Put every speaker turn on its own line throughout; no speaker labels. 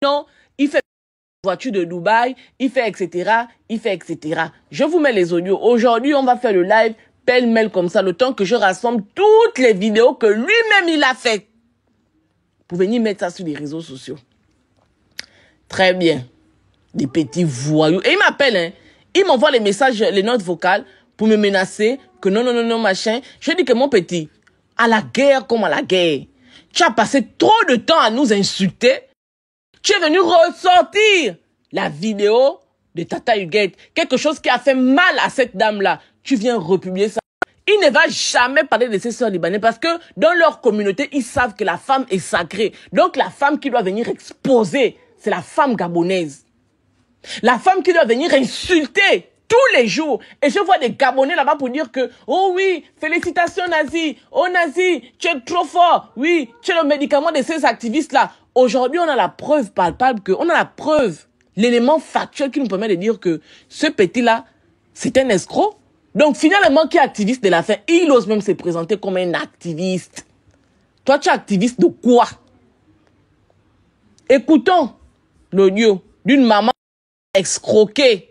Non, il fait voiture de Dubaï, il fait etc., il fait etc. Je vous mets les audios. Aujourd'hui, on va faire le live pêle-mêle comme ça, le temps que je rassemble toutes les vidéos que lui-même il a faites. Pour venir mettre ça sur les réseaux sociaux. Très bien. Des petits voyous. Et il m'appelle, hein. Il m'envoie les messages, les notes vocales pour me menacer que non, non, non, non, machin. Je dis que mon petit, à la guerre comme à la guerre, tu as passé trop de temps à nous insulter. Tu es venu ressortir la vidéo de Tata Huguette. Quelque chose qui a fait mal à cette dame-là. Tu viens republier ça. Il ne va jamais parler de ses sœurs libanaises parce que dans leur communauté, ils savent que la femme est sacrée. Donc la femme qui doit venir exposer, c'est la femme gabonaise. La femme qui doit venir insulter tous les jours. Et je vois des Gabonais là-bas pour dire que, oh oui, félicitations Nazi. Oh Nazi, tu es trop fort. Oui, tu es le médicament de ces activistes-là. Aujourd'hui, on a la preuve palpable on a la preuve, l'élément factuel qui nous permet de dire que ce petit-là, c'est un escroc. Donc finalement, qui est activiste de la fin? Il ose même se présenter comme un activiste. Toi, tu es activiste de quoi? Écoutons l'audio d'une maman escroquée.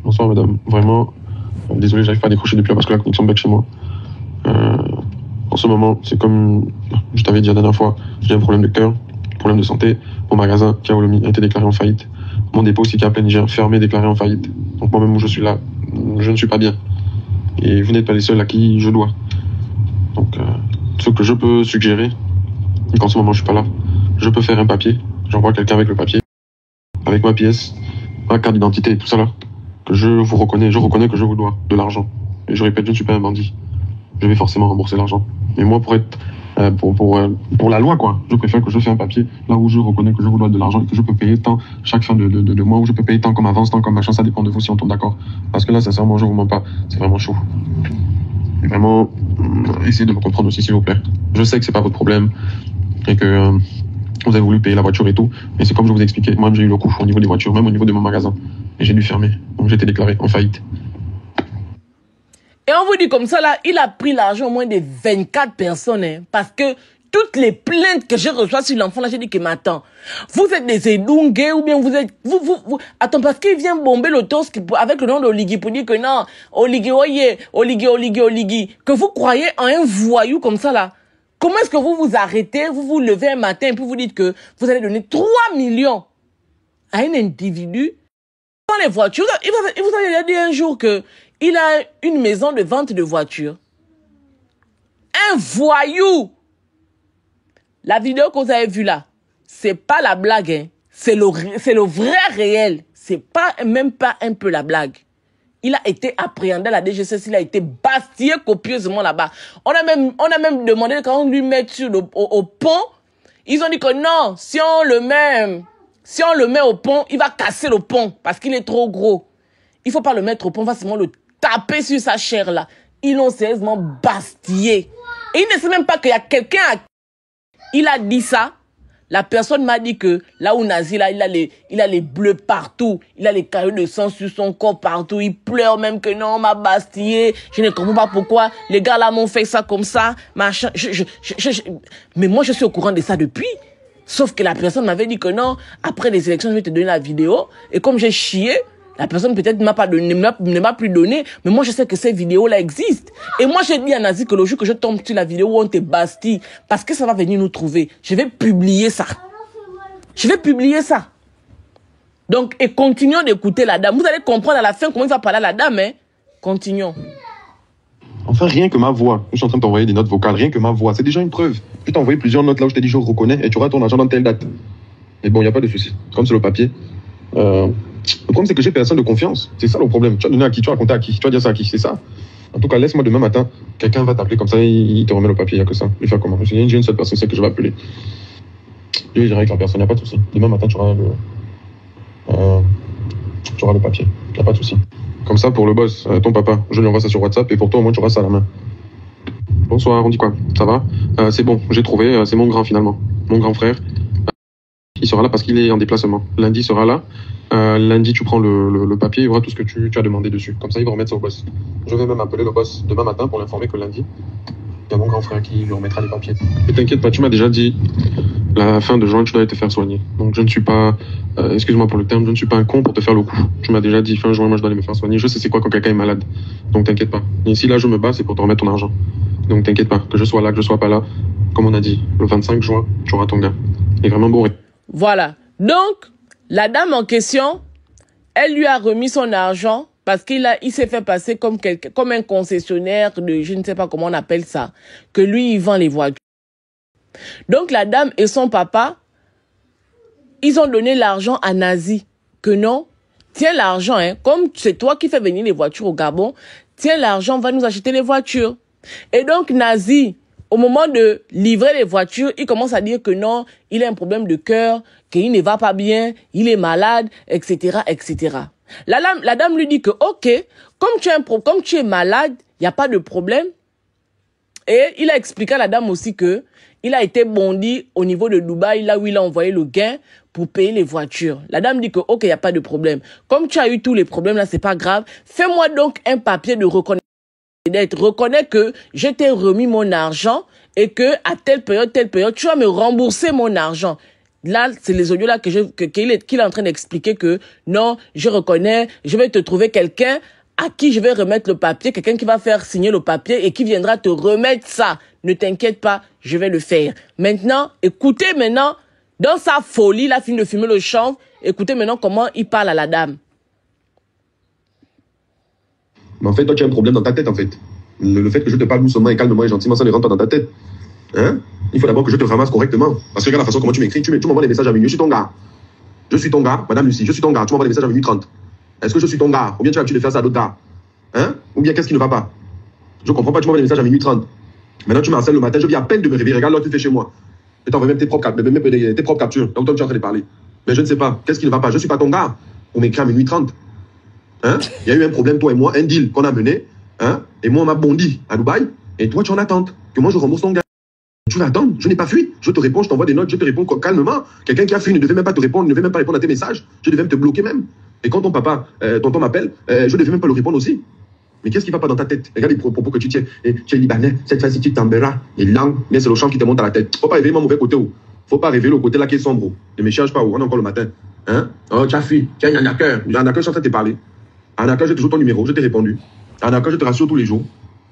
Bonsoir madame, vraiment, désolé, j'arrive pas à décrocher depuis là parce que la connexion bug chez moi. En ce moment, c'est comme je t'avais dit la dernière fois, j'ai un problème de cœur, problème de santé. Mon magasin, Kaolomi, a été déclaré en faillite. Mon dépôt aussi, qui est à plein Niger, fermé, déclaré en faillite. Donc moi-même où je suis là, je ne suis pas bien. Et vous n'êtes pas les seuls à qui je dois. Donc, ce que je peux suggérer, et qu'en ce moment je suis pas là, je peux faire un papier. J'envoie quelqu'un avec le papier, avec ma pièce, ma carte d'identité et tout ça là, que je vous reconnais, je reconnais que je vous dois de l'argent. Et je répète, je ne suis pas un bandit. Je vais forcément rembourser l'argent. Mais moi, pour être pour la loi, quoi, je préfère que je fasse un papier là où je reconnais que je vous dois de l'argent et que je peux payer tant chaque fin de mois, où je peux payer tant comme avance, tant comme machin, ça dépend de vous si on tombe d'accord. Parce que là, sincèrement, je vous mens pas, c'est vraiment chaud. Et vraiment, essayez de me comprendre aussi, s'il vous plaît. Je sais que c'est pas votre problème et que vous avez voulu payer la voiture et tout, mais c'est comme je vous ai expliqué, moi j'ai eu le coup au niveau des voitures, même au niveau de mon magasin, et j'ai dû fermer. Donc j'ai été déclaré en faillite.
Et on vous dit comme ça, là, il a pris l'argent au moins de 24 personnes, hein, parce que toutes les plaintes que je reçois sur l'enfant, là, j'ai dit que, mais attends, vous êtes des édungués, ou bien vous êtes, attends, parce qu'il vient bomber le torse avec le nom d'Oligui pour dire que non, Oligui, oye, Oligui, que vous croyez en un voyou comme ça, là. Comment est-ce que vous vous arrêtez, vous vous levez un matin et puis vous dites que vous allez donner 3 millions à un individu dans les voitures? Il vous a dit un jour que il a une maison de vente de voitures. Un voyou. La vidéo que vous avez vue là, c'est pas la blague, hein. C'est le vrai réel. C'est pas, même pas un peu la blague. Il a été appréhendé à la DGCS, il a été bastillé copieusement là-bas. On a même demandé quand on lui met sur au pont, ils ont dit que non, si on le met au pont, il va casser le pont parce qu'il est trop gros. Il faut pas le mettre au pont, on va seulement le taper sur sa chair là. Ils l'ont sérieusement bastillé. Et il ne sait même pas qu'il y a quelqu'un à qui il a dit ça. La personne m'a dit que là où Nazi, là, il a les bleus partout. Il a les cailloux de sang sur son corps partout. Il pleure même que non, on m'a bastillé. Je ne comprends pas pourquoi les gars là m'ont fait ça comme ça. Machin. Mais moi, je suis au courant de ça depuis. Sauf que la personne m'avait dit que non, après les élections, je vais te donner la vidéo. Et comme j'ai chié, la personne peut-être ne m'a plus donné, mais moi je sais que ces vidéos-là existent. Et moi j'ai dit à Nazi que le jour que je tombe sur la vidéo où on te bastille, parce que ça va venir nous trouver, je vais publier ça. Je vais publier ça. Donc, et continuons d'écouter la dame. Vous allez comprendre à la fin comment il va parler à la dame, hein. Continuons.
Enfin, rien que ma voix. Je suis en train de t'envoyer des notes vocales, rien que ma voix. C'est déjà une preuve. Je t'ai envoyé plusieurs notes là où je t'ai dit je reconnais et tu auras ton argent dans telle date. Et bon, il n'y a pas de souci. Comme sur le papier. Le problème, c'est que j'ai personne de confiance. C'est ça le problème. Tu as donné à qui? Tu as raconté à qui? Tu as dit ça à qui? C'est ça. En tout cas, laisse-moi demain matin. Quelqu'un va t'appeler comme ça, il te remet le papier. Il n'y a que ça. Je vais faire comment? J'ai une seule personne, c'est que je vais appeler. Je vais gérer avec la personne, il n'y a pas de souci. Demain matin, tu auras le papier. Il n'y a pas de souci. Comme ça, pour le boss, ton papa, je lui envoie ça sur WhatsApp et pour toi, au moins, tu auras ça à la main. Bonsoir, on dit quoi? Ça va? C'est bon, j'ai trouvé. C'est mon grand finalement. Mon grand frère. Il sera là parce qu'il est en déplacement. Lundi, il sera là. Lundi, tu prends le papier, il y aura tout ce que tu as demandé dessus. Comme ça, il va remettre ça au boss. Je vais même appeler le boss demain matin pour l'informer que lundi, Il y a mon grand frère qui lui remettra les papiers. Ne t'inquiète pas, tu m'as déjà dit, la fin de juin, tu dois te faire soigner. Donc je ne suis pas, excuse-moi pour le terme, je ne suis pas un con pour te faire le coup. Tu m'as déjà dit, fin juin, moi je dois aller me faire soigner. Je sais c'est quoi quand quelqu'un est malade. Donc t'inquiète pas. Et si là je me bats, c'est pour te remettre ton argent. Donc t'inquiète pas, que je sois là, que je sois pas là. Comme on a dit, le 25 juin, tu auras ton gars. Il est vraiment bon.
Voilà. Donc, la dame en question, elle lui a remis son argent parce il s'est fait passer comme un concessionnaire de, je ne sais pas comment on appelle ça, que lui, il vend les voitures. Donc, la dame et son papa, ils ont donné l'argent à Nazi. Que non, tiens l'argent, hein, comme c'est toi qui fais venir les voitures au Gabon, tiens l'argent, va nous acheter les voitures. Et donc, Nazi, au moment de livrer les voitures, il commence à dire que non, il a un problème de cœur, qu'il ne va pas bien, il est malade, etc., etc. La dame lui dit que, ok, comme tu es malade, il n'y a pas de problème. Et il a expliqué à la dame aussi que il a été bondi au niveau de Dubaï, là où il a envoyé le gain pour payer les voitures. La dame dit que, ok, il n'y a pas de problème. Comme tu as eu tous les problèmes là, c'est pas grave. Fais-moi donc un papier de reconnaissance. Reconnais que je t'ai remis mon argent et que à telle période, tu vas me rembourser mon argent. Là, c'est les audios là qu'il est en train d'expliquer que non, je reconnais, je vais te trouver quelqu'un à qui je vais remettre le papier, quelqu'un qui va faire signer le papier et qui viendra te remettre ça. Ne t'inquiète pas, je vais le faire. Maintenant, écoutez maintenant, dans sa folie, il a fini de fumer le chanvre, écoutez maintenant comment il parle à la dame.
Mais en fait, toi, tu as un problème dans ta tête, en fait. Le fait que je te parle doucement et calmement et gentiment, ça ne rentre pas dans ta tête. Hein? Il faut d'abord que je te ramasse correctement. Parce que regarde la façon comment tu m'écris. Tu m'envoies des messages à minuit. Je suis ton gars. Je suis ton gars, Madame Lucie. Je suis ton gars. Tu m'envoies des messages à minuit 30. Est-ce que je suis ton gars? Ou bien tu as l'habitude de faire ça à d'autres gars? Hein? Ou bien qu'est-ce qui ne va pas? Je comprends pas. Tu m'envoies des messages à minuit 30. Maintenant, tu m'harcèles le matin. Je viens à peine de me réveiller. Regarde là, tu fais chez moi. Je t'envoie même tes propres captures. Donc, toi, tu es en train de parler. Mais je ne sais pas. Qu'est-ce qui ne va pas? Je ne suis pas ton gars. On m'écrit à minuit 30. Hein? Il y a eu un problème, toi et moi, un deal qu'on a mené. Hein? Et moi, on m'a bondi à Dubaï. Et toi, tu es en attente. Que moi, je rembourse ton gars. Tu vas attendre. Je n'ai pas fui. Je te réponds, je t'envoie des notes, je te réponds calmement. Quelqu'un qui a fui ne devait même pas te répondre, ne devait même pas répondre à tes messages. Je devais même te bloquer même. Et quand ton papa, tonton m'appelle, je devais même pas le répondre aussi. Mais qu'est-ce qui va pas dans ta tête? Regarde les propos que tu tiens. Et tu es libanais, cette fois-ci tu t'embêras. Et langue, mais c'est le chant qui te monte à la tête. Faut pas réveiller mon mauvais côté. Faut pas réveiller le côté là qui est sombre. Ne me charge pas. On est encore le matin. Hein? Oh, tu as fui. Tiens, il y a un accueil. Il y a un accueil, je suis en train de te parler. Un accueil, j'ai toujours ton numéro, je t'ai répondu. Un accueil, je te rassure tous les jours.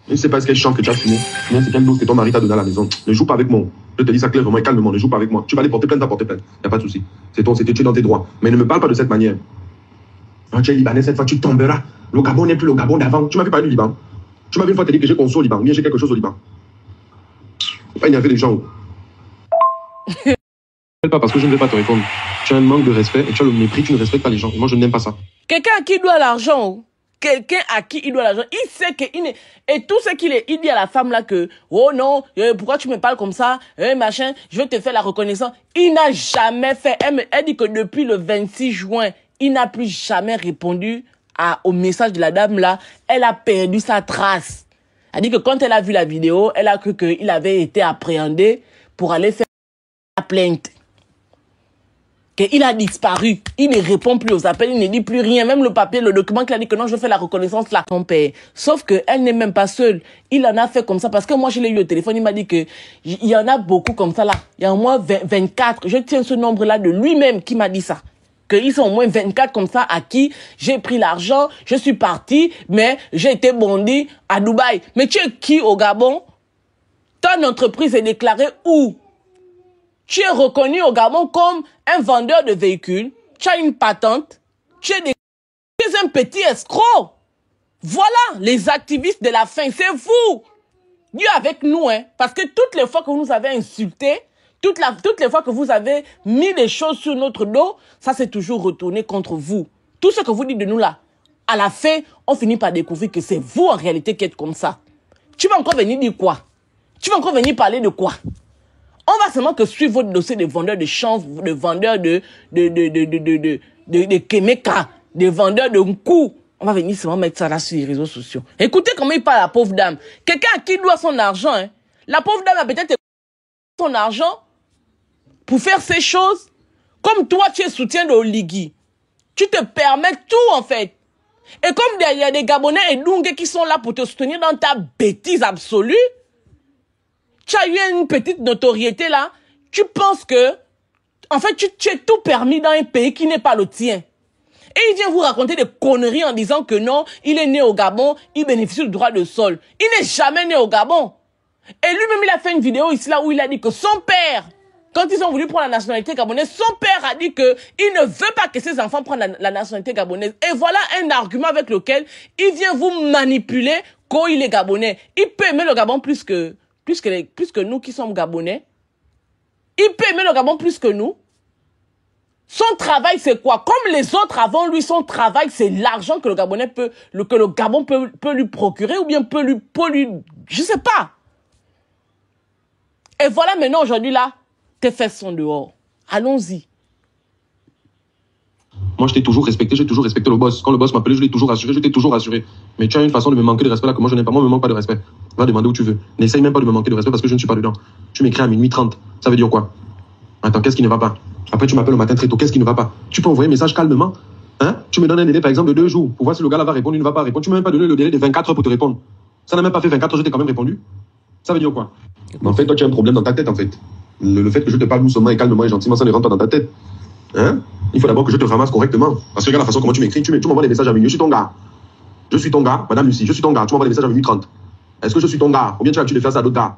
Je ne sais pas ce quel chant que tu as fumé, mais c'est quelle dose que ton mari t'a donné à la maison. Ne joue pas avec moi. Je te dis ça clairement et calmement, ne joue pas avec moi. Tu vas aller porter plainte, t'as porté plainte. Il n'y a pas de souci. C'était tu es dans tes droits. Mais ne me parle pas de cette manière. Quand tu es libanais, cette fois, tu tomberas. Le Gabon n'est plus le Gabon d'avant. Tu m'as vu parler du Liban. Tu m'as vu une fois te dire que j'ai conçu au Liban. Ou bien j'ai quelque chose au Liban. Faut pas énerver les gens.
Pas parce que je ne vais pas te répondre. Tu as un manque de respect et tu as le mépris, tu ne respectes pas les gens. Et moi, je n'aime pas ça.
Quelqu'un à qui il doit l'argent, quelqu'un à qui il doit l'argent, il sait qu'il est... Et tout ce il dit à la femme là que, oh non, pourquoi tu me parles comme ça, machin, je vais te faire la reconnaissance. Il n'a jamais fait. Elle dit que depuis le 26 juin, il n'a plus jamais répondu au message de la dame là. Elle a perdu sa trace. Elle dit que quand elle a vu la vidéo, elle a cru qu'il avait été appréhendé pour aller faire la plainte. Il a disparu. Il ne répond plus aux appels, il ne dit plus rien. Même le papier, le document qu'il a dit que non, je fais la reconnaissance là, son père. Sauf qu'elle n'est même pas seule. Il en a fait comme ça parce que moi, je l'ai eu au téléphone. Il m'a dit que il y en a beaucoup comme ça là. Il y a au moins 24. Je tiens ce nombre là de lui-même qui m'a dit ça. Qu'ils sont au moins 24 comme ça à qui j'ai pris l'argent, je suis parti, mais j'ai été bondi à Dubaï. Mais tu es qui au Gabon? Ton entreprise est déclarée où? Tu es reconnu au Gabon comme un vendeur de véhicules. Tu as une patente. Tu es un petit escroc. Voilà les activistes de la faim. C'est vous. Dieu avec nous, hein. Parce que toutes les fois que vous nous avez insultés, toutes les fois que vous avez mis des choses sur notre dos, ça s'est toujours retourné contre vous. Tout ce que vous dites de nous là, à la fin, on finit par découvrir que c'est vous en réalité qui êtes comme ça. Tu vas encore venir dire quoi? Tu vas encore venir parler de quoi? On va seulement que suivre votre dossier de vendeurs de chanvre, de vendeurs de Kemeka, de vendeurs de Nkou. On va venir seulement mettre ça là sur les réseaux sociaux. Écoutez comment il parle à la pauvre dame. Quelqu'un à qui doit son argent, hein. La pauvre dame a peut-être son argent pour faire ces choses. Comme toi, tu es soutien de Oligui. Tu te permets tout, en fait. Et comme il y a des Gabonais et Dungue qui sont là pour te soutenir dans ta bêtise absolue, tu as eu une petite notoriété là, tu penses que, en fait, tu es tout permis dans un pays qui n'est pas le tien. Et il vient vous raconter des conneries en disant que non, il est né au Gabon, il bénéficie du droit de sol. Il n'est jamais né au Gabon. Et lui-même, il a fait une vidéo ici là où il a dit que son père, quand ils ont voulu prendre la nationalité gabonaise, son père a dit que il ne veut pas que ses enfants prennent la nationalité gabonaise. Et voilà un argument avec lequel il vient vous manipuler quand il est gabonais. Il peut aimer le Gabon plus que nous qui sommes gabonais. Il peut aimer le Gabon plus que nous. Son travail, c'est quoi? Comme les autres avant lui, son travail, c'est l'argent que le Gabonais que le Gabon peut lui procurer ou bien peut lui, je sais pas. Et voilà maintenant, aujourd'hui, là, tes fesses sont dehors. Allons-y.
Moi, je t'ai toujours respecté le boss. Quand le boss m'appelait, je l'ai toujours assuré, je t'ai toujours assuré. Mais tu as une façon de me manquer de respect là que moi, je n'ai pas. Moi, je me manque pas de respect. Va demander où tu veux. N'essaye même pas de me manquer de respect parce que je ne suis pas dedans. Tu m'écris à minuit 30. Ça veut dire quoi? Attends, qu'est-ce qui ne va pas? Après, tu m'appelles au matin très tôt. Qu'est-ce qui ne va pas? Tu peux envoyer un message calmement. Hein? Tu me donnes un délai, par exemple, de 2 jours pour voir si le gars là va répondre, il ne va pas répondre. Tu ne m'as même pas donné le délai de 24 heures pour te répondre. Ça n'a même pas fait 24 heures, je t'ai quand même répondu. Ça veut dire quoi? Mais en fait, toi, tu as un problème dans ta tête, en fait. Le fait que je te parle doucement et calmement et gentiment, ça ne rentre pas dans ta tête. Hein? Il faut d'abord que je te ramasse correctement. Parce que regarde la façon comment tu m'écris. Tu m'envoies des messages à minuit. Je suis ton gars. Je suis ton gars, Madame Lucie. Je suis ton gars. Tu m'envoies des messages à minuit 30. Est-ce que je suis ton gars? Ou bien tu as l'habitude de faire ça à d'autres gars?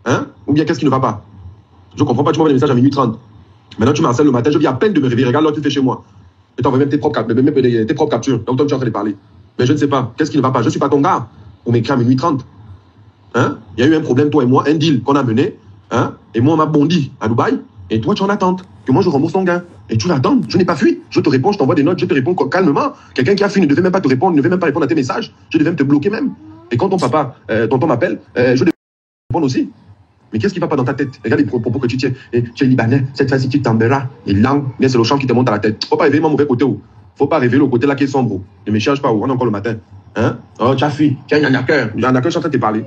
Hein? Ou bien qu'est-ce qui ne va pas? Je comprends pas. Tu m'envoies des messages à minuit 30. Maintenant, tu m'harcèles le matin. Je viens à peine de me réveiller. Regarde là, tu fais chez moi. Je t'envoie même tes propres captures. Donc, toi, tu es en train de parler. Mais je ne sais pas. Qu'est-ce qui ne va pas? Je ne suis pas ton gars. On m'écrit à minuit 30. Hein? Il y a eu un problème, toi et moi, un deal qu'on a mené. Hein? Et moi, on m'a bondi à Dubaï. Et toi, tu es en attente. Que moi, je rembourse ton gain. Et tu l'attends. Je n'ai pas fui. Je te réponds, je t'envoie des notes, je te réponds calmement. Quelqu'un qui a fui ne devait même pas te répondre, ne devait même pas répondre à tes messages. Je devais même te bloquer même. Et quand ton papa, tonton m'appelle, je devais répondre aussi. Mais qu'est-ce qui ne va pas dans ta tête? Regarde les propos que tu tiens. Et tu es libanais, cette fois-ci tu t'embêteras. Et langue, bien c'est le chant qui te monte à la tête. Faut pas réveiller mon mauvais côté. Faut pas réveiller le côté là qui est sombre. Ne me charge pas. On est encore le matin. Hein? Oh, tu as fui. Tu as un arnaqueur. Un arnaqueur, je suis en train de te parler.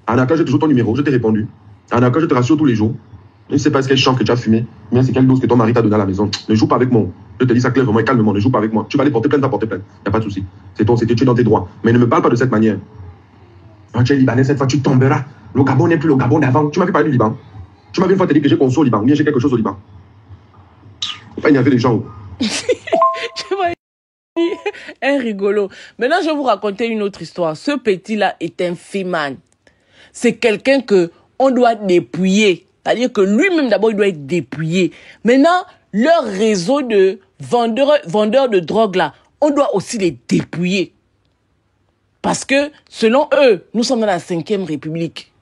Un arnaqueur, j'ai toujours ton numéro. Je t'ai répondu. Un arnaqueur, je te rassure tous les jours. Je ne sais pas ce quel champ que tu as fumé, mais c'est quelle dose que ton mari t'a donné à la maison. Ne joue pas avec moi. Je te dis ça clairement et calmement. Ne joue pas avec moi. Tu vas aller porter plainte, va porter plainte. Il n'y a pas de souci. C'est tu es dans tes droits. Mais ne me parle pas de cette manière. Oh, tu es libanais, cette fois tu tomberas. Le Gabon n'est plus le Gabon d'avant. Tu m'as vu parler du Liban. Tu m'as vu une fois te dire que j'ai conçu au Liban. Ou bien j'ai quelque chose au Liban. Faut pas énerver les gens.
Je vois un rigolo. Maintenant, je vais vous raconter une autre histoire. Ce petit-là est un féman. C'est quelqu'un que on doit dépouiller. C'est-à-dire que lui-même, d'abord, il doit être dépouillé. Maintenant, leur réseau de vendeurs de drogue, là, on doit aussi les dépouiller. Parce que, selon eux, nous sommes dans la 5e République.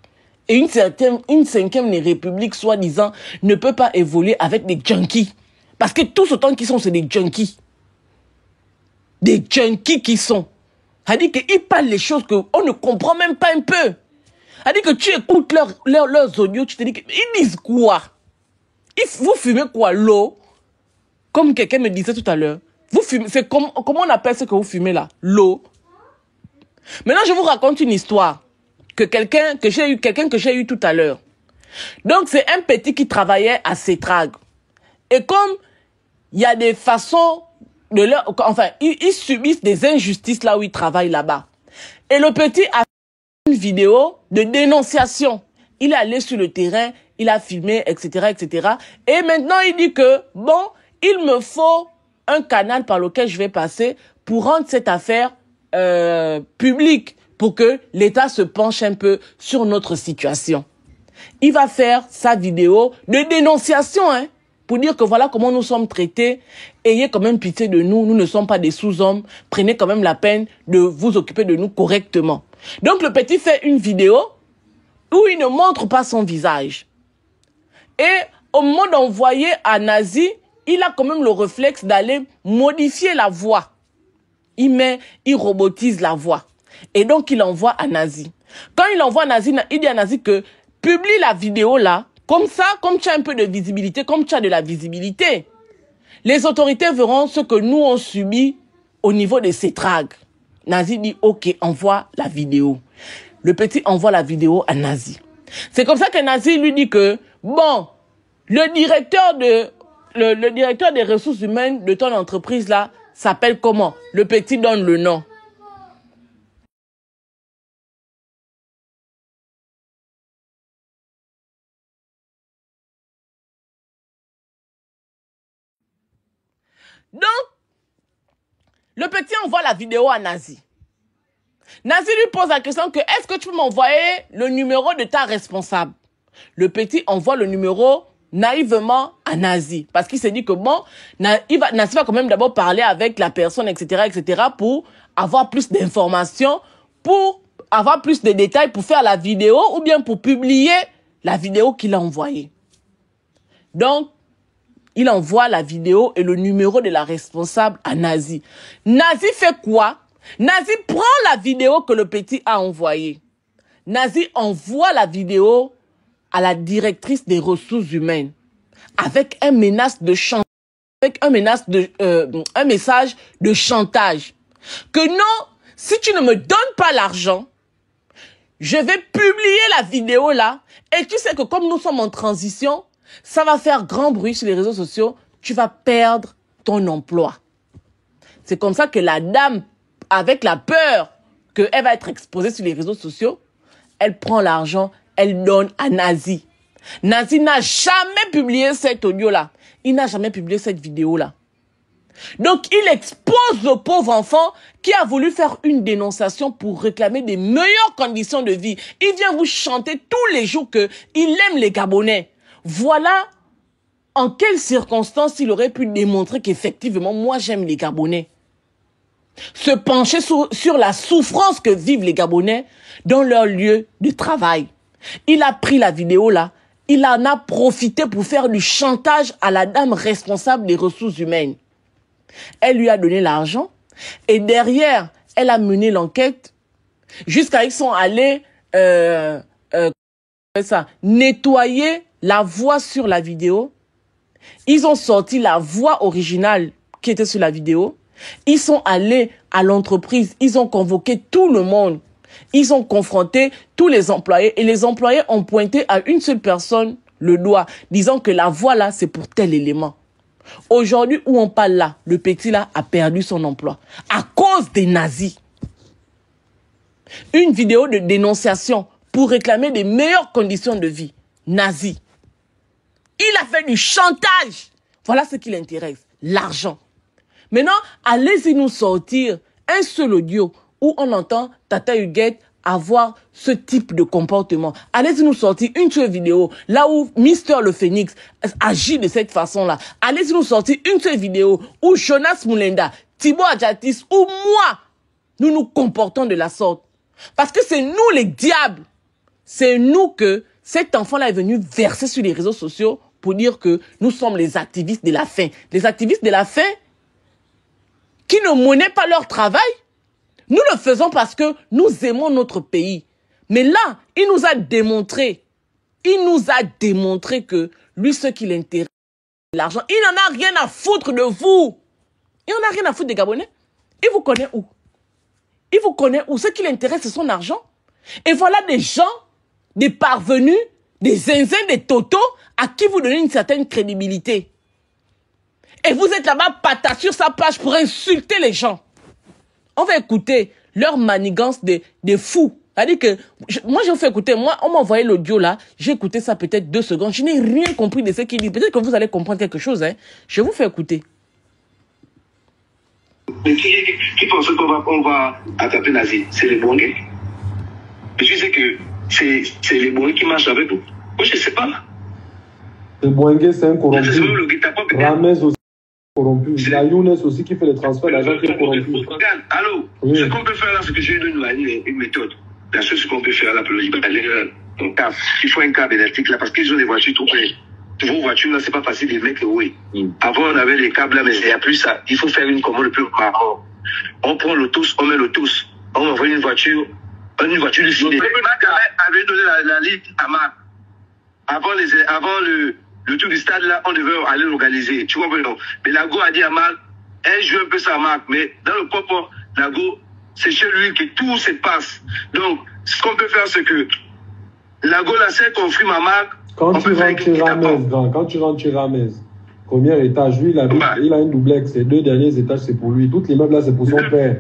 Et une 5e République, soi-disant, ne peut pas évoluer avec des junkies. Parce que tous autant qu'ils sont, c'est des junkies. Des junkies qui sont. C'est-à-dire qu'ils parlent les choses qu'on ne comprend même pas un peu. C'est-à-dire que tu écoutes leurs audios, tu te dis qu'ils disent quoi? Vous fumez quoi? L'eau? Comme quelqu'un me disait tout à l'heure. Vous fumez, c'est comment on appelle ce que vous fumez là? L'eau. Maintenant, je vous raconte une histoire que quelqu'un que j'ai eu tout à l'heure. Donc, c'est un petit qui travaillait à Cetrag. Et comme il y a des façons de leur... Enfin, ils subissent des injustices là où ils travaillent là-bas. Et le petit a fait une vidéo de dénonciation. Il est allé sur le terrain, il a filmé, etc., etc. Et maintenant, il dit que, bon, il me faut un canal par lequel je vais passer pour rendre cette affaire publique, pour que l'État se penche un peu sur notre situation. Il va faire sa vidéo de dénonciation, hein, pour dire que voilà comment nous sommes traités. Ayez quand même pitié de nous, nous ne sommes pas des sous-hommes. Prenez quand même la peine de vous occuper de nous correctement. Donc le petit fait une vidéo où il ne montre pas son visage. Et au moment d'envoyer à Nazi, il a quand même le réflexe d'aller modifier la voix. Il robotise la voix. Et donc il envoie à Nazi. Quand il envoie à Nazi, il dit à Nazi que publie la vidéo là. Comme ça, comme tu as un peu de visibilité, comme tu as de la visibilité, les autorités verront ce que nous on subit au niveau de ces trags. Nazi dit, ok, envoie la vidéo. Le petit envoie la vidéo à Nazi. C'est comme ça que Nazi lui dit que, bon, le directeur des ressources humaines de ton entreprise là s'appelle comment? Le petit donne le nom. Donc, le petit envoie la vidéo à Nazi. Nazi lui pose la question que est-ce que tu peux m'envoyer le numéro de ta responsable? Le petit envoie le numéro naïvement à Nazi. Parce qu'il s'est dit que bon, Nazi va quand même d'abord parler avec la personne, etc., pour avoir plus d'informations, pour avoir plus de détails, pour faire la vidéo ou bien pour publier la vidéo qu'il a envoyée. Donc, il envoie la vidéo et le numéro de la responsable à Nazi. Nazi fait quoi? Nazi prend la vidéo que le petit a envoyée. Nazi envoie la vidéo à la directrice des ressources humaines avec un menace de chantage, un message de chantage. Que non, si tu ne me donnes pas l'argent, je vais publier la vidéo là. Et tu sais que comme nous sommes en transition, ça va faire grand bruit sur les réseaux sociaux. Tu vas perdre ton emploi. C'est comme ça que la dame, avec la peur qu'elle va être exposée sur les réseaux sociaux, elle prend l'argent, elle donne à Nazi. Nazi n'a jamais publié cet audio-là. Il n'a jamais publié cette vidéo-là. Donc, il expose le pauvre enfant qui a voulu faire une dénonciation pour réclamer des meilleures conditions de vie. Il vient vous chanter tous les jours qu'il aime les Gabonais. Voilà en quelles circonstances il aurait pu démontrer qu'effectivement, moi, j'aime les Gabonais. Se pencher sur la souffrance que vivent les Gabonais dans leur lieu de travail. Il a pris la vidéo là, il en a profité pour faire du chantage à la dame responsable des ressources humaines. Elle lui a donné l'argent et derrière, elle a mené l'enquête jusqu'à ils sont allés nettoyer la voix sur la vidéo. Ils ont sorti la voix originale qui était sur la vidéo. Ils sont allés à l'entreprise, ils ont convoqué tout le monde. Ils ont confronté tous les employés et les employés ont pointé à une seule personne le doigt, disant que la voix là, c'est pour tel élément. Aujourd'hui, où on parle là, le petit là a perdu son emploi à cause des nazis. Une vidéo de dénonciation pour réclamer des meilleures conditions de vie. Nazi. Il a fait du chantage. Voilà ce qui l'intéresse, l'argent. Maintenant, allez-y nous sortir un seul audio où on entend Tata Huguette avoir ce type de comportement. Allez-y nous sortir une seule vidéo là où Mister le Phénix agit de cette façon-là. Allez-y nous sortir une seule vidéo où Jonas Moulenda, Thibaut Adjatis ou moi, nous nous comportons de la sorte. Parce que c'est nous les diables. C'est nous que cet enfant-là est venu verser sur les réseaux sociaux pour dire que nous sommes les activistes de la faim. Les activistes de la faim qui ne monnaient pas leur travail. Nous le faisons parce que nous aimons notre pays. Mais là, il nous a démontré que lui, ce qui l'intéresse, c'est l'argent. Il n'en a rien à foutre de vous. Il n'en a rien à foutre des Gabonais. Il vous connaît où? Il vous connaît où? Ce qui l'intéresse, c'est son argent. Et voilà des gens, des parvenus, des zinzins, des totos, à qui vous donnez une certaine crédibilité. Et vous êtes là-bas, patate sur sa page pour insulter les gens. On va écouter leur manigance de fous. C'est-à-dire que, moi je vous fais écouter, moi on m'a envoyé l'audio là, j'ai écouté ça peut-être 2 secondes, je n'ai rien compris de ce qu'il dit. Peut-être que vous allez comprendre quelque chose, hein. Je vous fais écouter.
Mais qui pense qu'on va attraper Nazi? C'est les Bongais. Je sais que c'est les Bongais qui marchent avec vous. Moi je ne sais pas.
Les Bongais c'est un corrompu. Ramez aussi corrompu. Il y a Younes aussi qui fait les transferts d'argent qui est corrompu.
Regarde, allô, oui. Ce qu'on peut faire là, c'est que j'ai une méthode. Bien sûr, ce qu'on peut faire là, pour il faut un câble électrique là, parce qu'ils ont des voitures trop près. Vos voitures là, c'est pas facile de mettre oui. Avant, on avait les câbles là, mais il n'y a plus ça. Il faut faire une commande le plus marrant. On prend l'autos, on met l'autos. On envoie une voiture de ciné. Marc avait donné la ligne à Marc. Avant le tour du stade là, on devait aller l'organiser. Tu comprends non? Mais Lago a dit à Marc, elle joue un peu ça à Marc, mais dans le propre, Lago, c'est chez lui que tout se passe. Donc, ce qu'on peut faire, c'est que Lago là, c'est confirme à Marc.
Quand tu rentres chez Ramez, premier étage, lui, il a une doublex. Les 2 derniers étages, c'est pour lui. Toutes les meubles là, c'est pour son père.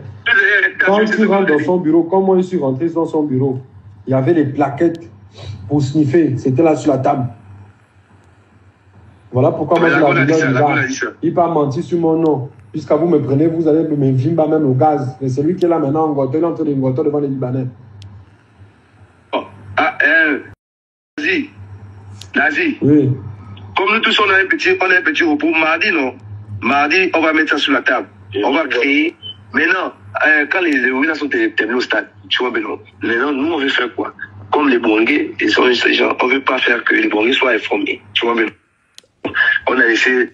Quand tu rentres dans son bureau, comme moi, je suis rentré dans son bureau, il y avait des plaquettes pour sniffer. C'était là sur la table. Voilà pourquoi moi, il pas menti sur mon nom. Puisque vous me prenez, vous allez me vimba même au gaz. Et c'est lui qui est là maintenant en Goto, il est en train de Goto devant les Libanais.
Oh. Ah, Nazi.
Oui.
Comme nous tous, on a un petit repos mardi, non? Mardi, on va mettre ça sur la table. On va créer. Maintenant, quand les Ouïnas sont terminés au stade, tu vois, Benoît, maintenant, nous, on veut faire quoi? Comme les Bongais, ils sont ces gens, on ne veut pas faire que les Bongais soient informés. Tu vois, Benoît? On a laissé.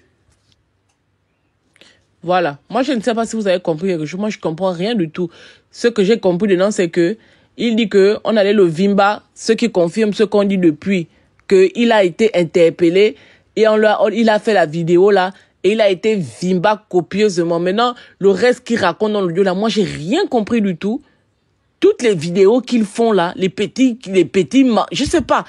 Voilà. Moi, je ne sais pas si vous avez compris quelque chose. Moi, je ne comprends rien du tout. Ce que j'ai compris dedans, c'est que il dit que on allait le vimba, ce qui confirme ce qu'on dit depuis, qu'il a été interpellé et il a fait la vidéo là et il a été vimba copieusement. Maintenant, le reste qu'il raconte dans l'audio là, moi, j'ai rien compris du tout. Toutes les vidéos qu'ils font là, les petits, je sais pas,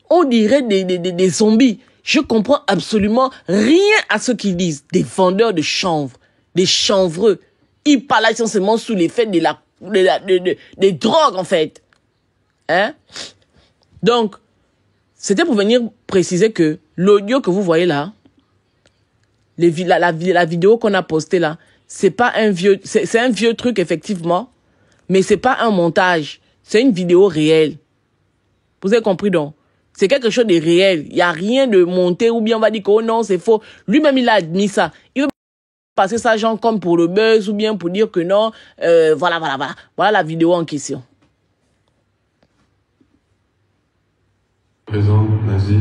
on dirait des zombies. Je comprends absolument rien à ce qu'ils disent. Des vendeurs de chanvre, des chanvreux. Ils parlent essentiellement sous l'effet des drogues, en fait. Hein? Donc, c'était pour venir préciser que l'audio que vous voyez là, la vidéo qu'on a postée là, c'est pas un vieux, c'est un vieux truc, effectivement, mais c'est pas un montage. C'est une vidéo réelle. Vous avez compris donc? C'est quelque chose de réel. Il n'y a rien de monté ou bien on va dire que oh non, c'est faux. Lui-même, il a admis ça. Il veut passer ça genre comme pour le buzz ou bien pour dire que non. Voilà. Voilà la vidéo en question.
Présent, Nazi,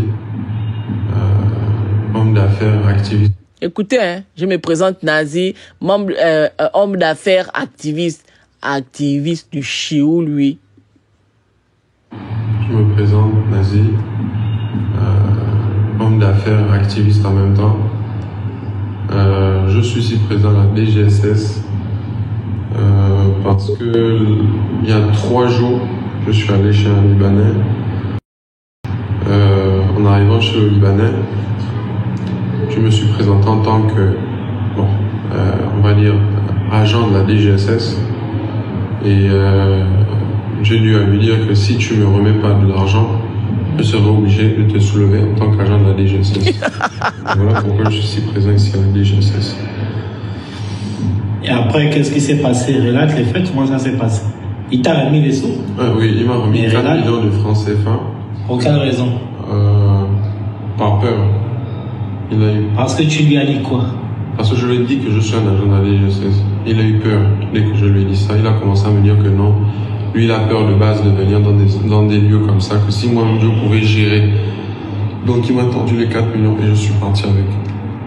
homme d'affaires, activiste.
Écoutez, hein, je me présente Nazi, homme d'affaires, activiste du chiou, lui.
Je me présente, Nazi, homme d'affaires, activiste en même temps. Je suis ici présent à la DGSS parce que il y a 3 jours, je suis allé chez un Libanais. En arrivant chez le Libanais, je me suis présenté en tant que, on va dire, agent de la DGSS. Et j'ai dû lui dire que si tu me remets pas de l'argent, je serai obligé de te soulever en tant qu'agent de la DGSS. Voilà pourquoi je suis présent ici à la DGSS.
Et après, qu'est-ce qui s'est passé? Relate les faits, comment ça s'est passé? Il t'a remis les sous?
Oui, il m'a remis 4 millions de francs CFA.
Pour quelle raison?
Par peur. Il a eu...
Parce que tu lui as dit quoi?
Parce que je lui ai dit que je suis un agent de la DGSS. Il a eu peur. Dès que je lui ai dit ça, il a commencé à me dire que non. Lui, il a peur de base de venir dans des lieux comme ça, que si moi-même je pouvais gérer. Donc il m'a tendu les 4 millions et je suis parti avec.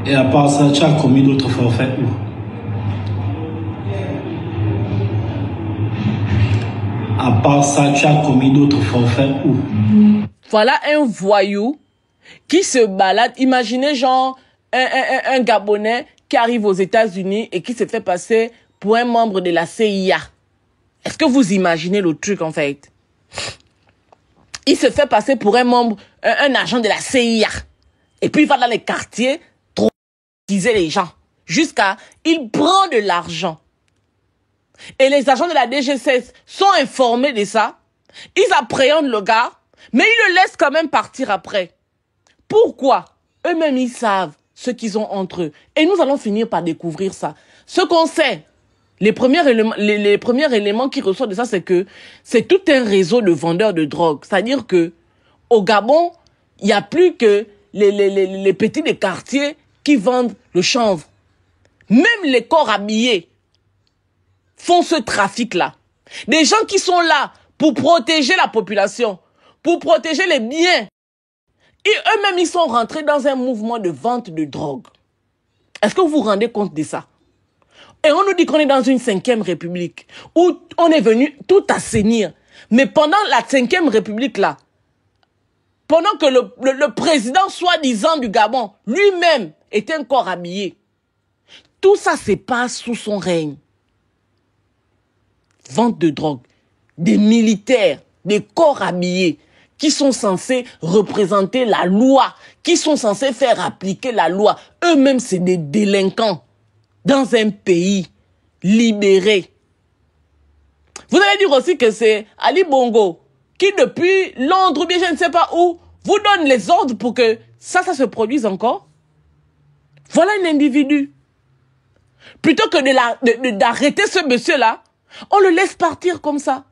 Et à part ça, tu as commis d'autres forfaits où? À part ça, tu as commis d'autres forfaits où?
Voilà un voyou qui se balade. Imaginez genre un Gabonais qui arrive aux États-Unis et qui se fait passer pour un membre de la CIA. Est-ce que vous imaginez le truc en fait? Il se fait passer pour un agent de la CIA. Et puis il va dans les quartiers traumatiser les gens. Il prend de l'argent. Et les agents de la DGSS sont informés de ça. Ils appréhendent le gars, mais ils le laissent quand même partir après. Pourquoi? Eux-mêmes, ils savent ce qu'ils ont entre eux. Et nous allons finir par découvrir ça. Ce qu'on sait, les premiers éléments qui ressortent de ça, c'est que c'est tout un réseau de vendeurs de drogue. C'est-à-dire que au Gabon, il n'y a plus que les petits des quartiers qui vendent le chanvre. Même les corps habillés font ce trafic-là. Des gens qui sont là pour protéger la population, pour protéger les biens. Et eux-mêmes, ils sont rentrés dans un mouvement de vente de drogue. Est-ce que vous vous rendez compte de ça? Et on nous dit qu'on est dans une 5e République, où on est venu tout assainir. Mais pendant la 5e République, là, pendant que le président soi-disant du Gabon, lui-même, était encore habillé, tout ça se passe sous son règne. Vente de drogue, des militaires, des corps habillés, qui sont censés représenter la loi, qui sont censés faire appliquer la loi. Eux-mêmes, c'est des délinquants dans un pays libéré. Vous allez dire aussi que c'est Ali Bongo qui, depuis Londres ou bien je ne sais pas où, vous donne les ordres pour que ça se produise encore. Voilà un individu. Plutôt que d'arrêter ce monsieur-là, on le laisse partir comme ça.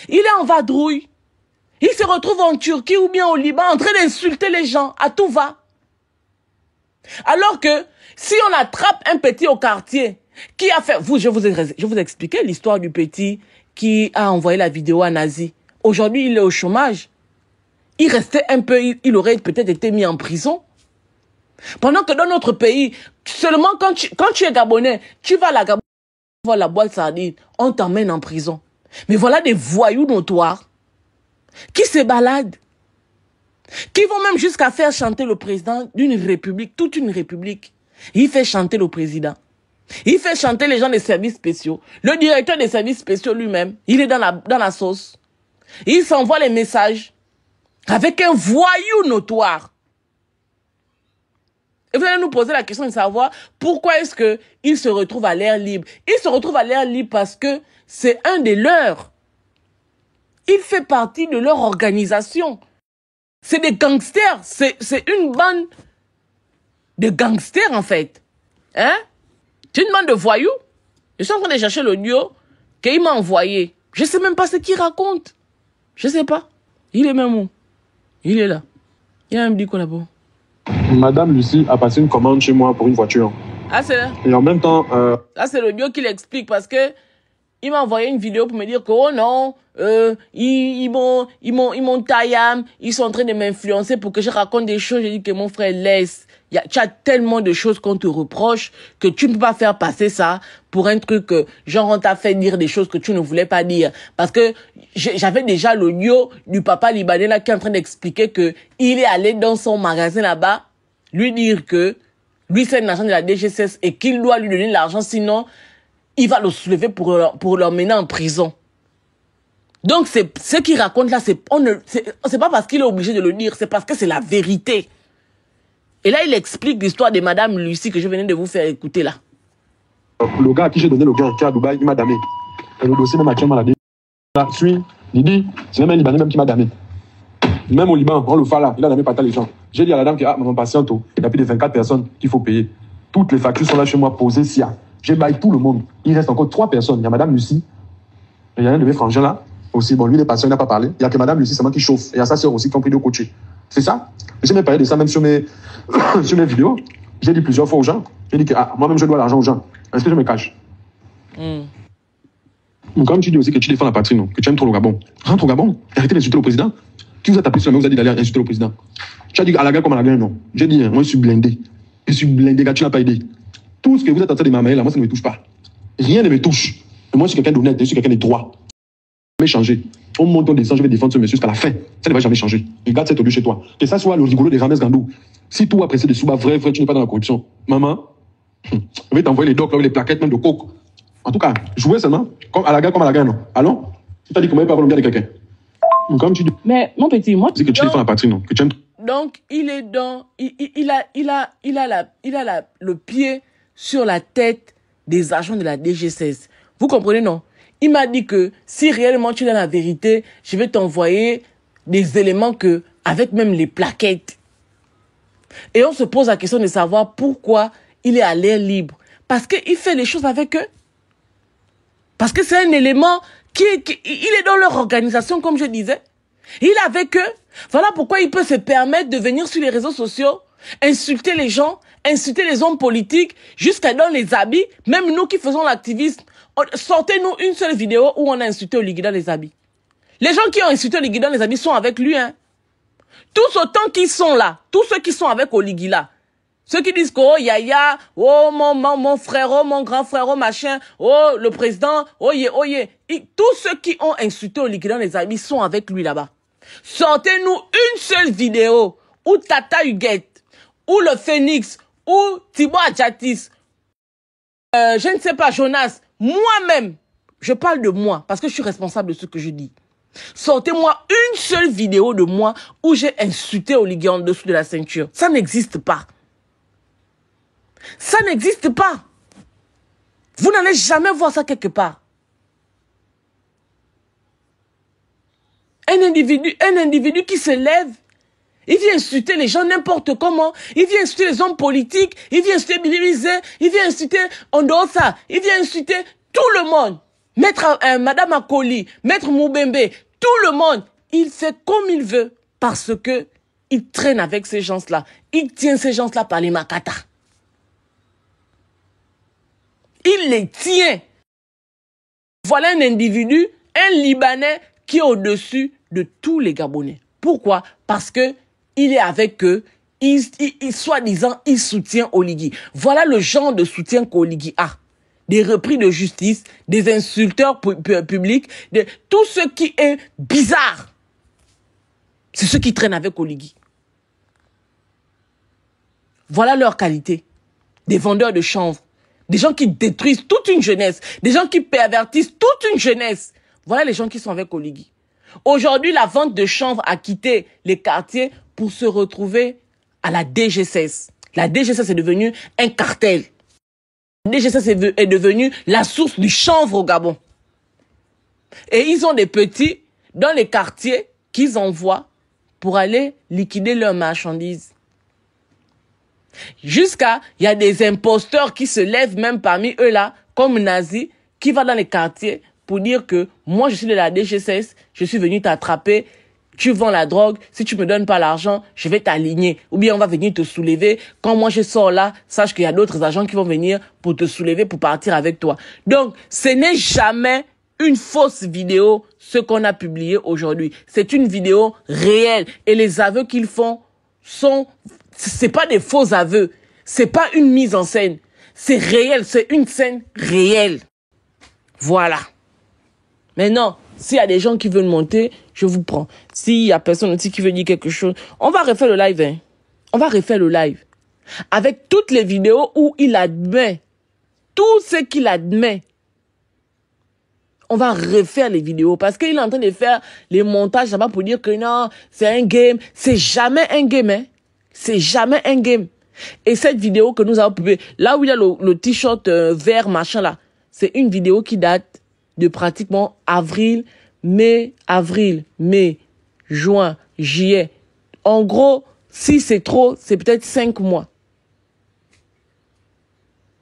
Il est en vadrouille. Il se retrouve en Turquie ou bien au Liban en train d'insulter les gens. À tout va. Alors que si on attrape un petit au quartier qui a fait... je vous ai expliqué l'histoire du petit qui a envoyé la vidéo à Nazi. Aujourd'hui, il est au chômage. Il restait un peu... Il aurait peut-être été mis en prison. Pendant que dans notre pays, seulement quand tu es Gabonais, tu vas à la Gabon, tu vas à la boîte sardine, on t'emmène en prison. Mais voilà des voyous notoires qui se baladent, qui vont même jusqu'à faire chanter le président d'une république, toute une république. Il fait chanter le président. Il fait chanter les gens des services spéciaux. Le directeur des services spéciaux lui-même, il est dans la sauce. Il s'envoie les messages avec un voyou notoire. Et vous allez nous poser la question de savoir pourquoi est-ce qu'il se retrouve à l'air libre. Il se retrouve à l'air libre parce que c'est un des leurs. Il fait partie de leur organisation. C'est des gangsters. C'est une bande de gangsters, en fait. Hein? C'est une bande de voyous. Je suis en train de chercher l'audio qu'il m'a envoyé. Je ne sais même pas ce qu'il raconte. Je ne sais pas. Il est même où? Il est là. Il a même dit quoi là-bas?
Madame Lucie a passé une commande chez moi pour une voiture.
Ah, c'est là.
Et en même temps...
Là, c'est l'audio qui l'explique parce que il m'a envoyé une vidéo pour me dire que, oh non, ils m'ont taillé, ils sont en train de m'influencer pour que je raconte des choses. J'ai dit que mon frère, laisse. Tu as tellement de choses qu'on te reproche que tu ne peux pas faire passer ça pour un truc genre on t'a fait dire des choses que tu ne voulais pas dire. Parce que j'avais déjà l'audio du papa libanais là qui est en train d'expliquer que il est allé dans son magasin là-bas lui dire que lui c'est un agent de la DGSS et qu'il doit lui donner l'argent sinon il va le soulever pour l'emmener en prison. Donc c'est ce qu'il raconte là, c'est pas parce qu'il est obligé de le dire, c'est parce que c'est la vérité. Et là, il explique l'histoire de Madame Lucie que je venais de vous faire écouter là.
Le gars à qui j'ai donné le gain qui est à Dubaï, il m'a damé. Et le dossier même actuellement là, il dit, c'est même un Libanais même qui m'a damé. Même au Liban, on le fait là, il a damé pas les gens. J'ai dit à la dame que, mon patiente, il y a plus de 24 personnes qu'il faut payer. Toutes les factures sont là chez moi posées, SIA. J'ai baillé tout le monde. Il reste encore 3 personnes. Il y a Madame Lucie, et il y a un de mes frangins là, aussi. Bon, lui, il est patient, il n'a pas parlé. Il y a que Madame Lucie, c'est moi qui chauffe. Et il y a sa sœur aussi qui ont pris de coacher. C'est ça. J'ai même parlé de ça même sur mes vidéos. J'ai dit plusieurs fois aux gens. J'ai dit que moi-même, je dois l'argent aux gens. Est-ce que je me cache? Comme tu dis aussi que tu défends la patrie, non, que tu aimes trop le Gabon. Rentre au Gabon. Arrêtez d'insulter le président. Qui vous a tapé sur la main, vous a dit d'aller insulter le président. Tu as dit à la guerre comme à la guerre, non. J'ai dit, moi, je suis blindé. Je suis blindé, gars, tu n'as pas aidé. Tout ce que vous êtes en train de m'amener là, moi, ça ne me touche pas. Rien ne me touche. Et moi, je suis quelqu'un d'honnête, je suis quelqu'un de droit. Je vais changer. On monte, on descend, je vais défendre ce monsieur jusqu'à la fin. Ça ne va jamais changer. Et garde cette audio chez toi. Que ça soit le rigolo de Rames Gandou. Si tout apprécie des sous-bas, vrai, tu n'es pas dans la corruption. Maman, je vais t'envoyer les docs, les plaquettes, même de coke. En tout cas, jouez seulement, comme à la guerre, non. Allons? Tu t'as dit comment il peut avoir le bien de quelqu'un. Comme tu dis.
Mais, mon petit, moi.
Tu dis que tu défends la patrie, non? Que tu aimes.
Donc, il est dans, il a le pied sur la tête des agents de la DG16. Vous comprenez, non? Il m'a dit que si réellement tu es dans la vérité, je vais t'envoyer des éléments que, avec même les plaquettes. Et on se pose la question de savoir pourquoi il est à l'air libre. Parce qu'il fait les choses avec eux. Parce que c'est un élément il est dans leur organisation, comme je disais. Il est avec eux. Voilà pourquoi il peut se permettre de venir sur les réseaux sociaux, insulter les gens, insulter les hommes politiques, jusqu'à dans les habits. Même nous qui faisons l'activisme, sortez-nous une seule vidéo où on a insulté Oligui dans les habits. Les gens qui ont insulté Oligui dans les habits sont avec lui, hein. Tous autant qu'ils sont là, tous ceux qui sont avec Oligui là, ceux qui disent que, oh, Yaya, oh, mon frère, oh, mon grand frère, oh, machin, oh, le président, oh, yeah. Tous ceux qui ont insulté Oligui dans les habits sont avec lui là-bas. Sortez-nous une seule vidéo où Tata Huguette, ou le Phénix, ou Thibaut Adjatis, je ne sais pas, Jonas, moi-même, je parle de moi, parce que je suis responsable de ce que je dis. Sortez-moi une seule vidéo de moi où j'ai insulté Oligui en dessous de la ceinture. Ça n'existe pas. Ça n'existe pas. Vous n'allez jamais voir ça quelque part. Un individu qui se lève Il vient insulter les gens n'importe comment. Il vient insulter les hommes politiques. Il vient insulter Billy. Il vient insulter Ondosa. Il vient insulter tout le monde. Maître Madame Akoli, Maître Moubembe, tout le monde. Il fait comme il veut parce que il traîne avec ces gens-là. Il tient ces gens-là par les makata. Il les tient. Voilà un individu, un Libanais qui est au-dessus de tous les Gabonais. Pourquoi? Parce que il est avec eux, soi-disant, il soutient Oligui. Voilà le genre de soutien qu'Oligui a. Des repris de justice, des insulteurs publics, tout ce qui est bizarre. C'est ceux qui traînent avec Oligui. Voilà leur qualité. Des vendeurs de chanvre. Des gens qui détruisent toute une jeunesse. Des gens qui pervertissent toute une jeunesse. Voilà les gens qui sont avec Oligui. Aujourd'hui, la vente de chanvre a quitté les quartiers pour se retrouver à la DGSS. La DGSS est devenue un cartel. La DGSS est devenue la source du chanvre au Gabon. Et ils ont des petits dans les quartiers qu'ils envoient pour aller liquider leurs marchandises. Jusqu'à, il y a des imposteurs qui se lèvent même parmi eux là, comme Nazi, qui va dans les quartiers pour dire que moi je suis de la DGSS, je suis venu t'attraper, tu vends la drogue, si tu me donnes pas l'argent, je vais t'aligner. Ou bien on va venir te soulever. Quand moi je sors là, sache qu'il y a d'autres agents qui vont venir pour te soulever, pour partir avec toi. Donc, ce n'est jamais une fausse vidéo, ce qu'on a publié aujourd'hui. C'est une vidéo réelle. Et les aveux qu'ils font c'est pas des faux aveux. C'est pas une mise en scène. C'est réel. C'est une scène réelle. Voilà. Maintenant, s'il y a des gens qui veulent monter, je vous prends. S'il y a personne aussi qui veut dire quelque chose, on va refaire le live, hein. On va refaire le live. Avec toutes les vidéos où il admet tout ce qu'il admet. On va refaire les vidéos parce qu'il est en train de faire les montages là-bas pour dire que non, c'est un game. C'est jamais un game, hein. C'est jamais un game. Et cette vidéo que nous avons publiée, là où il y a le t-shirt vert, machin là, c'est une vidéo qui date de pratiquement avril, mai, juin, juillet. En gros, si c'est trop, c'est peut-être 5 mois.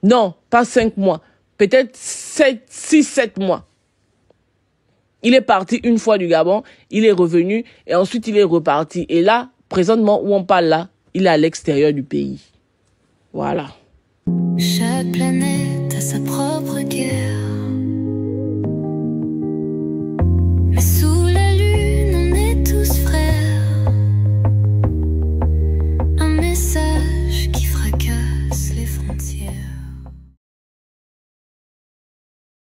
Non, pas 5 mois. Peut-être 6-7 mois. Il est parti une fois du Gabon, il est revenu et ensuite il est reparti. Et là, présentement où on parle là, il est à l'extérieur du pays. Voilà.
Chaque planète a sa propre guerre.